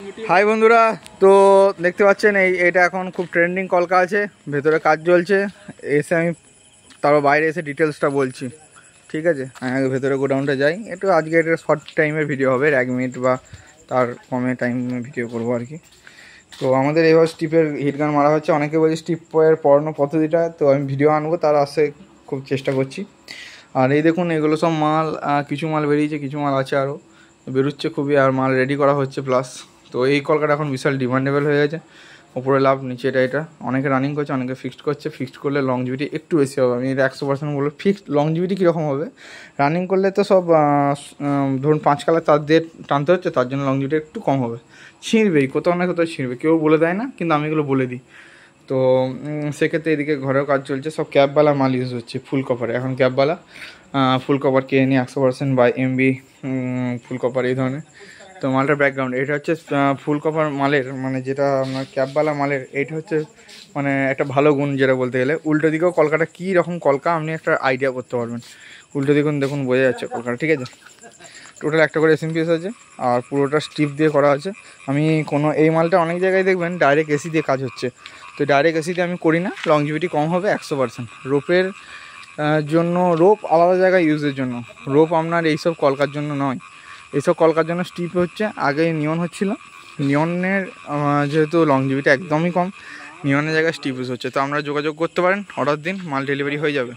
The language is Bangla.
হাই বন্ধুরা, তো দেখতে পাচ্ছেন এটা এখন খুব ট্রেন্ডিং কলকা আছে, ভেতরে কাজ চলছে। এসে আমি তারপর বাইরে এসে ডিটেলসটা বলছি, ঠিক আছে? আমি আগে ভেতরে গোডাউনটা যাই। একটু আজকে এটা শর্ট টাইমের ভিডিও হবে, 1 মিনিট বা তার কমে টাইম ভিডিও করবো আর কি। তো আমাদের এবার স্টিপের হিটগান মারা হচ্ছে। অনেকে বলছে স্টিপের পড়ানো পদ্ধতিটা, তো আমি ভিডিও আনবো, তার আসতে খুব চেষ্টা করছি। আর এই দেখুন, এগুলো সব মাল, কিছু মাল বেরিয়েছে, কিছু মাল আছে আরও বেরোচ্ছে খুবই, আর মাল রেডি করা হচ্ছে প্লাস। তো এই কলকাটা এখন বিশাল ডিমান্ডেবল হয়ে গেছে। ওপরে লাভ, নিচে এটা অনেকে রানিং করছে, অনেকে ফিক্সড করছে। ফিক্সড করলে লংজিভিটি একটু বেশি হবে, আমি এটা 100% বলবো। ফিক্সড লংজিভিটি কীরকম হবে, রানিং করলে তো সব ধরুন 5 কালার তার দিয়ে টানতে হচ্ছে, তার জন্য লংজিভিটি একটু কম হবে। ছিঁড়বেই, কোথাও না কোথাও ছিঁড়বে, কেউ বলে দেয় না, কিন্তু আমি এগুলো বলে দিই। তো সেক্ষেত্রে এদিকে ঘরেও কাজ চলছে, সব ক্যাপওয়ালা মাল ইউজ হচ্ছে ফুল কভারে। এখন ক্যাপওয়ালা ফুল কভার কে নিয়ে 100% বাই এমবি ফুল কভার এই ধরনের। তো মালটার ব্যাকগ্রাউন্ড এটা হচ্ছে ফুল কভার মালের, মানে যেটা আপনার ক্যাপওয়ালা মালের, এইটা হচ্ছে মানে একটা ভালো গুণ, যেটা বলতে গেলে। উল্টো দিকেও কলকাটা কী রকম কলকা আপনি একটা আইডিয়া করতে পারবেন। উল্টো দিকে দেখুন, বোঝা যাচ্ছে কলকাটা, ঠিক আছে? টোটাল একটা করে এসএমপিএস আছে, আর পুরোটা স্টিপ দিয়ে করা আছে। আমি এই মালটা অনেক জায়গায় দেখবেন ডাইরেক্ট এসি দিয়ে কাজ হচ্ছে, তো ডাইরেক্ট এসি দিয়ে আমি করি না, লংজিভিটি কম হবে 100%। রোপের জন্য রোপ আলাদা জায়গায় ইউজের জন্য, রোপ আপনার এইসব কলকার জন্য নয়। এইসব কলকার জন্য স্টিপ হচ্ছে। আগে নিয়ন হচ্ছিল, নিয়নের যেহেতু লংজিভিটি একদমই কম, নিয়নের জায়গায় স্টিপ ইউজ হচ্ছে। তো আপনারা যোগাযোগ করতে পারেন, অর্ডার দিন, মাল ডেলিভারি হয়ে যাবে।